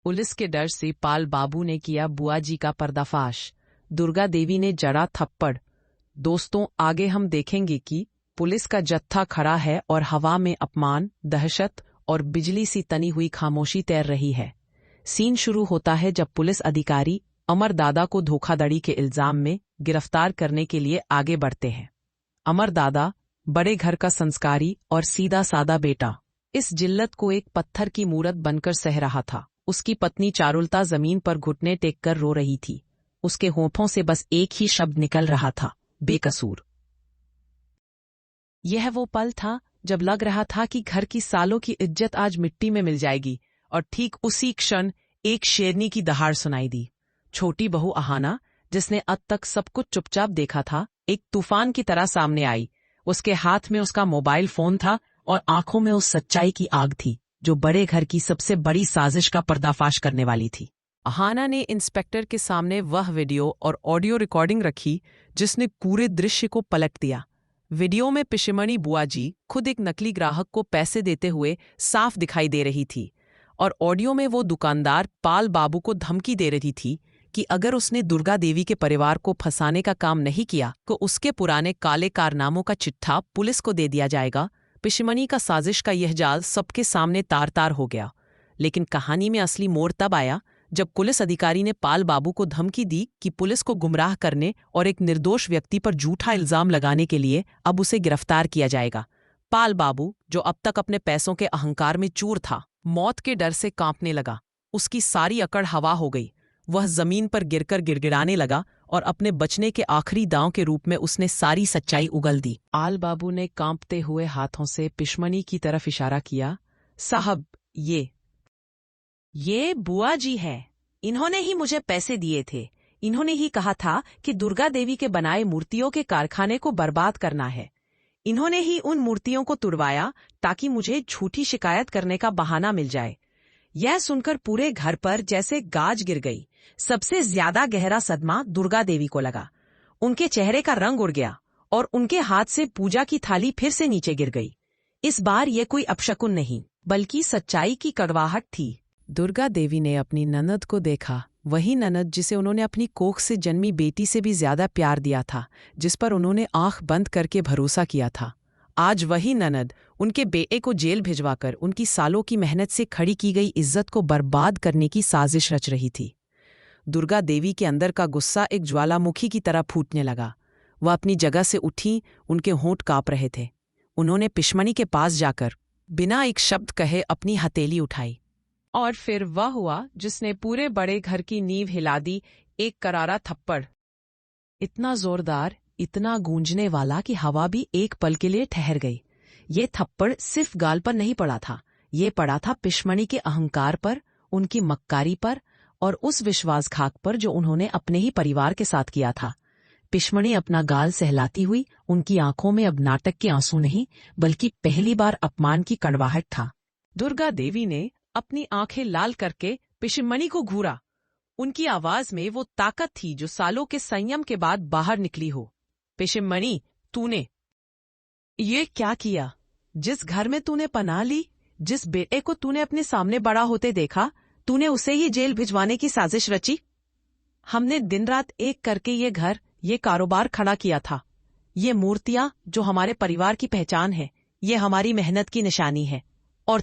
Police के डर से पाल बाबू ने किया बुआ जी का पर्दाफाश। दुर्गा देवी ने जड़ा थप्पड़। दोस्तों, आगे हम देखेंगे कि पुलिस का जत्था खड़ा है और हवा में अपमान, दहशत और बिजली सी तनी हुई खामोशी तैर रही है। सीन शुरू होता है जब पुलिस अधिकारी अमर दादा को धोखाधड़ी के इल्जाम में गिरफ्तार करने के लिए आगे बढ़ते हैं। अमर दादा, बड़े घर का संस्कारी और सीधा सादा बेटा, इस जिल्लत को एक पत्थर की मूरत बनकर सह रहा था। उसकी पत्नी चारुलता जमीन पर घुटने टेक कर रो रही थी। उसके होठों से बस एक ही शब्द निकल रहा था, बेकसूर। यह वो पल था जब लग रहा था कि घर की सालों की इज्जत आज मिट्टी में मिल जाएगी, और ठीक उसी क्षण एक शेरनी की दहाड़ सुनाई दी। छोटी बहू अहाना, जिसने अब तक सब कुछ चुपचाप देखा था, एक तूफान की तरह सामने आई। उसके हाथ में उसका मोबाइल फोन था और आंखों में उस सच्चाई की आग थी जो बड़े घर की सबसे बड़ी साजिश का पर्दाफाश करने वाली थी। अहाना ने इंस्पेक्टर के सामने वह वीडियो और ऑडियो रिकॉर्डिंग रखी जिसने पूरे दृश्य को पलट दिया। वीडियो में पिशिमणी बुआ जी खुद एक नकली ग्राहक को पैसे देते हुए साफ दिखाई दे रही थी, और ऑडियो में वो दुकानदार पाल बाबू को धमकी दे रही थी कि अगर उसने दुर्गा देवी के परिवार को फंसाने का काम नहीं किया तो उसके पुराने काले कारनामों का चिट्ठा पुलिस को दे दिया जाएगा। पिशिमणी का साजिश का यह जाल सबके सामने तार तार हो गया। लेकिन कहानी में असली मोड़ तब आया जब पुलिस अधिकारी ने पाल बाबू को धमकी दी कि पुलिस को गुमराह करने और एक निर्दोष व्यक्ति पर झूठा इल्जाम लगाने के लिए अब उसे गिरफ्तार किया जाएगा। पाल बाबू, जो अब तक अपने पैसों के अहंकार में चूर था, मौत के डर से कांपने लगा। उसकी सारी अकड़ हवा हो गई। वह जमीन पर गिरकर गिड़गिड़ाने लगा और अपने बचने के आखिरी दांव के रूप में उसने सारी सच्चाई उगल दी। पाल बाबू ने कांपते हुए हाथों से पिशिमणी की तरफ इशारा किया। साहब, ये बुआ जी है। इन्होंने ही मुझे पैसे दिए थे। इन्होंने ही कहा था कि दुर्गा देवी के बनाए मूर्तियों के कारखाने को बर्बाद करना है। इन्होंने ही उन मूर्तियों को तुड़वाया ताकि मुझे झूठी शिकायत करने का बहाना मिल जाए। यह सुनकर पूरे घर पर जैसे गाज गिर गई। सबसे ज्यादा गहरा सदमा दुर्गा देवी को लगा। उनके चेहरे का रंग उड़ गया और उनके हाथ से पूजा की थाली फिर से नीचे गिर गई। इस बार यह कोई अपशकुन नहीं, बल्कि सच्चाई की कड़वाहट थी। दुर्गा देवी ने अपनी ननद को देखा, वही ननद जिसे उन्होंने अपनी कोख से जन्मी बेटी से भी ज्यादा प्यार दिया था, जिस पर उन्होंने आंख बंद करके भरोसा किया था। आज वही ननद उनके बेटे को जेल भिजवाकर उनकी सालों की मेहनत से खड़ी की गई इज्जत को बर्बाद करने की साजिश रच रही थी। दुर्गा देवी के अंदर का गुस्सा एक ज्वालामुखी की तरह फूटने लगा। वह अपनी जगह से उठी, उनके होंठ कांप रहे थे। उन्होंने पिशिमणी के पास जाकर बिना एक शब्द कहे अपनी हथेली उठाई, और फिर वह हुआ जिसने पूरे बड़े घर की नींव हिला दी, एक करारा थप्पड़। इतना जोरदार, इतना गूंजने वाला कि हवा भी एक पल के लिए ठहर गई। ये थप्पड़ सिर्फ गाल पर नहीं पड़ा था, ये पड़ा था पिशिमणी के अहंकार पर, उनकी मक्कारी पर और उस विश्वासघात पर जो उन्होंने अपने ही परिवार के साथ किया था। पिशिमणी अपना गाल सहलाती हुई, उनकी आंखों में अब नाटक के आंसू नहीं बल्कि पहली बार अपमान की कड़वाहट था। दुर्गा देवी ने अपनी आंखें लाल करके पिशिमणी को घूरा। उनकी आवाज में वो ताकत थी जो सालों के संयम के बाद बाहर निकली हो। पिशिमणी, तूने ये क्या किया? जिस घर में तूने पनाह ली, जिस बेटे को तूने अपने सामने बड़ा होते देखा, तूने उसे ही जेल भिजवाने की साजिश रची। हमने दिन रात एक करके ये घर, ये कारोबार खड़ा किया था। ये मूर्तियां जो हमारे परिवार की पहचान है, ये हमारी मेहनत की निशानी है। और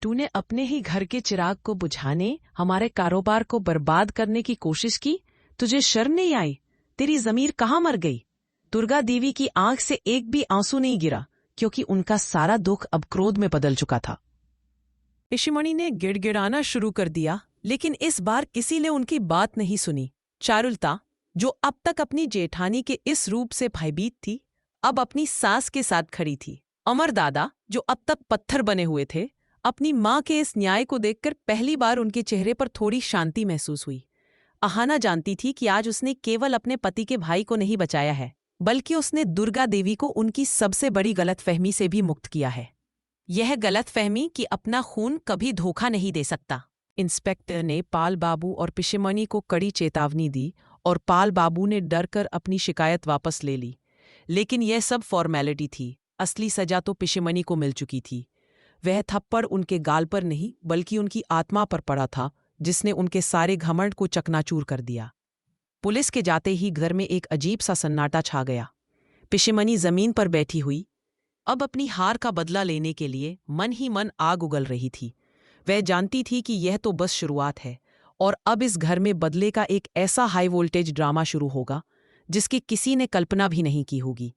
तूने अपने ही घर के चिराग को बुझाने, हमारे कारोबार को बर्बाद करने की कोशिश की। तुझे शर्म नहीं आई? तेरी जमीर कहाँ मर गई? दुर्गा देवी की आंख से एक भी आंसू नहीं गिरा, क्योंकि उनका सारा दुख अब क्रोध में बदल चुका था। पिशिमणी ने गिड़गिड़ाना शुरू कर दिया, लेकिन इस बार किसी ने उनकी बात नहीं सुनी। चारुलता, जो अब तक अपनी जेठानी के इस रूप से भयभीत थी, अब अपनी सास के साथ खड़ी थी। अमर दादा, जो अब तक पत्थर बने हुए थे, अपनी मां के इस न्याय को देखकर पहली बार उनके चेहरे पर थोड़ी शांति महसूस हुई। अहाना जानती थी कि आज उसने केवल अपने पति के भाई को नहीं बचाया है, बल्कि उसने दुर्गा देवी को उनकी सबसे बड़ी गलतफहमी से भी मुक्त किया है। यह गलतफहमी कि अपना खून कभी धोखा नहीं दे सकता। इंस्पेक्टर ने पाल बाबू और पिशिमणी को कड़ी चेतावनी दी और पाल बाबू ने डरकर अपनी शिकायत वापस ले ली। लेकिन यह सब फॉर्मेलिटी थी, असली सजा तो पिशिमणी को मिल चुकी थी। वह थप्पड़ उनके गाल पर नहीं बल्कि उनकी आत्मा पर पड़ा था, जिसने उनके सारे घमंड को चकनाचूर कर दिया। पुलिस के जाते ही घर में एक अजीब सा सन्नाटा छा गया। पिशिमनी जमीन पर बैठी हुई, अब अपनी हार का बदला लेने के लिए मन ही मन आग उगल रही थी। वह जानती थी कि यह तो बस शुरुआत है और अब इस घर में बदले का एक ऐसा हाई वोल्टेज ड्रामा शुरू होगा जिसकी किसी ने कल्पना भी नहीं की होगी।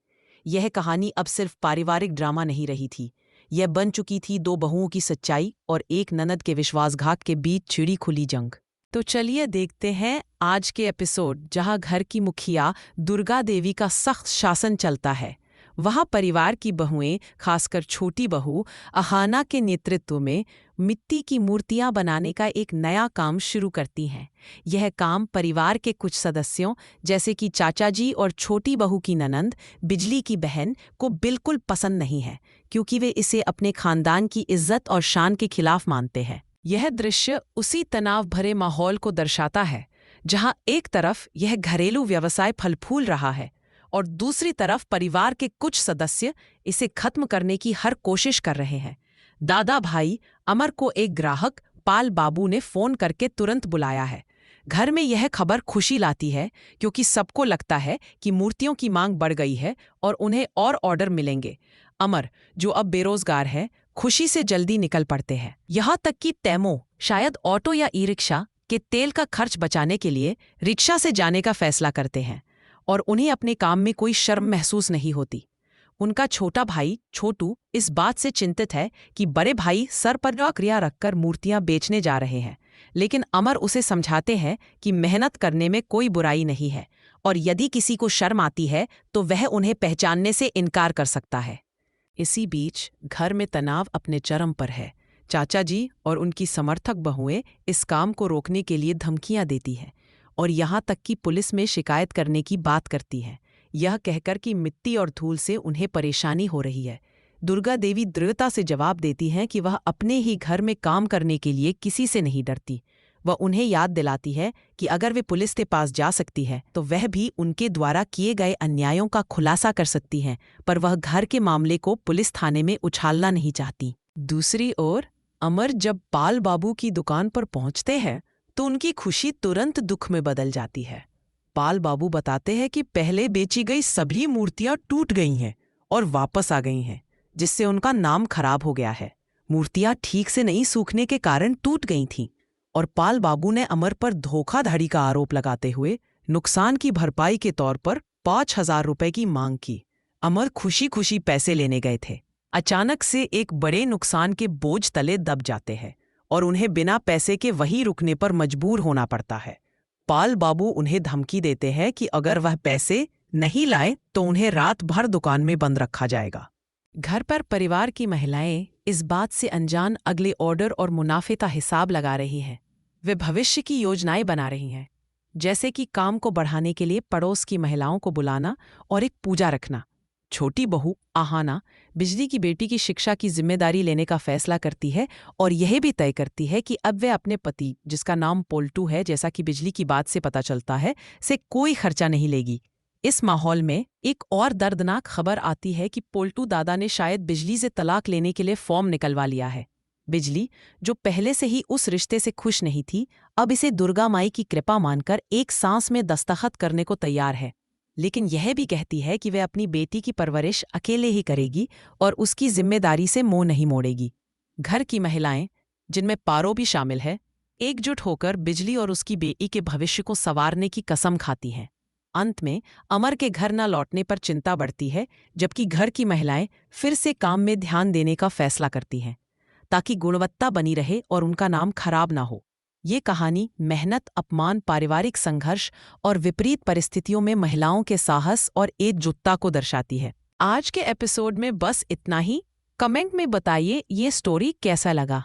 यह कहानी अब सिर्फ पारिवारिक ड्रामा नहीं रही थी, यह बन चुकी थी दो बहुओं की सच्चाई और एक ननद के विश्वासघात के बीच छिड़ी खुली जंग। तो चलिए देखते हैं आज के एपिसोड, जहां घर की मुखिया दुर्गा देवी का सख्त शासन चलता है। वहां परिवार की बहुएं, खासकर छोटी बहू अहाना के नेतृत्व में मिट्टी की मूर्तियां बनाने का एक नया काम शुरू करती हैं। यह काम परिवार के कुछ सदस्यों जैसे कि चाचा जी और छोटी बहू की ननंद बिजली की बहन को बिल्कुल पसंद नहीं है, क्योंकि वे इसे अपने खानदान की इज्जत और शान के खिलाफ मानते हैं। यह दृश्य उसी तनाव भरे माहौल को दर्शाता है जहां एक तरफ यह घरेलू व्यवसाय फल फूल रहा है और दूसरी तरफ परिवार के कुछ सदस्य इसे खत्म करने की हर कोशिश कर रहे हैं। दादा भाई अमर को एक ग्राहक पाल बाबू ने फोन करके तुरंत बुलाया है। घर में यह खबर खुशी लाती है, क्योंकि सबको लगता है कि मूर्तियों की मांग बढ़ गई है और उन्हें और ऑर्डर मिलेंगे। अमर, जो अब बेरोजगार है, खुशी से जल्दी निकल पड़ते हैं। यहाँ तक कि तैमो शायद ऑटो या ई रिक्शा के तेल का खर्च बचाने के लिए रिक्शा से जाने का फैसला करते हैं और उन्हें अपने काम में कोई शर्म महसूस नहीं होती। उनका छोटा भाई छोटू इस बात से चिंतित है कि बड़े भाई सर पर नौकरियां रखकर मूर्तियां बेचने जा रहे हैं, लेकिन अमर उसे समझाते हैं कि मेहनत करने में कोई बुराई नहीं है और यदि किसी को शर्म आती है तो वह उन्हें पहचानने से इनकार कर सकता है। इसी बीच घर में तनाव अपने चरम पर है। चाचा जी और उनकी समर्थक बहुएं इस काम को रोकने के लिए धमकियां देती हैं और यहाँ तक कि पुलिस में शिकायत करने की बात करती है, यह कहकर कि मिट्टी और धूल से उन्हें परेशानी हो रही है। दुर्गा देवी दृढ़ता से जवाब देती हैं कि वह अपने ही घर में काम करने के लिए किसी से नहीं डरती। वह उन्हें याद दिलाती है कि अगर वे पुलिस के पास जा सकती है तो वह भी उनके द्वारा किए गए अन्यायों का खुलासा कर सकती हैं, पर वह घर के मामले को पुलिस थाने में उछालना नहीं चाहती। दूसरी ओर अमर जब पाल बाबू की दुकान पर पहुंचते हैं तो उनकी खुशी तुरंत दुख में बदल जाती है। पाल बाबू बताते हैं कि पहले बेची गई सभी मूर्तियां टूट गई हैं और वापस आ गई हैं, जिससे उनका नाम खराब हो गया है। मूर्तियां ठीक से नहीं सूखने के कारण टूट गई थीं और पाल बाबू ने अमर पर धोखाधड़ी का आरोप लगाते हुए नुकसान की भरपाई के तौर पर 5,000 रुपए की मांग की। अमर खुशी खुशी पैसे लेने गए थे। अचानक से एक बड़े नुकसान के बोझ तले दब जाते हैं और उन्हें बिना पैसे के वहीं रुकने पर मजबूर होना पड़ता है। पाल बाबू उन्हें धमकी देते हैं कि अगर वह पैसे नहीं लाए तो उन्हें रात भर दुकान में बंद रखा जाएगा। घर पर परिवार की महिलाएं इस बात से अनजान अगले ऑर्डर और मुनाफे का हिसाब लगा रही हैं। वे भविष्य की योजनाएं बना रही हैं, जैसे कि काम को बढ़ाने के लिए पड़ोस की महिलाओं को बुलाना और एक पूजा रखना। छोटी बहू आहाना बिजली की बेटी की शिक्षा की जिम्मेदारी लेने का फैसला करती है और यह भी तय करती है कि अब वे अपने पति, जिसका नाम पोल्टू है जैसा कि बिजली की बात से पता चलता है, से कोई खर्चा नहीं लेगी। इस माहौल में एक और दर्दनाक खबर आती है कि पोल्टू दादा ने शायद बिजली से तलाक लेने के लिए फॉर्म निकलवा लिया है। बिजली, जो पहले से ही उस रिश्ते से खुश नहीं थी, अब इसे दुर्गा माई की कृपा मानकर एक सांस में दस्तखत करने को तैयार है, लेकिन यह भी कहती है कि वह अपनी बेटी की परवरिश अकेले ही करेगी और उसकी जिम्मेदारी से मुंह नहीं मोड़ेगी। घर की महिलाएं, जिनमें पारो भी शामिल है, एकजुट होकर बिजली और उसकी बेटी के भविष्य को संवारने की कसम खाती हैं। अंत में अमर के घर न लौटने पर चिंता बढ़ती है, जबकि घर की महिलाएं फिर से काम में ध्यान देने का फैसला करती हैं, ताकि गुणवत्ता बनी रहे और उनका नाम खराब ना हो। ये कहानी मेहनत, अपमान, पारिवारिक संघर्ष और विपरीत परिस्थितियों में महिलाओं के साहस और एकजुटता को दर्शाती है। आज के एपिसोड में बस इतना ही। कमेंट में बताइए ये स्टोरी कैसा लगा।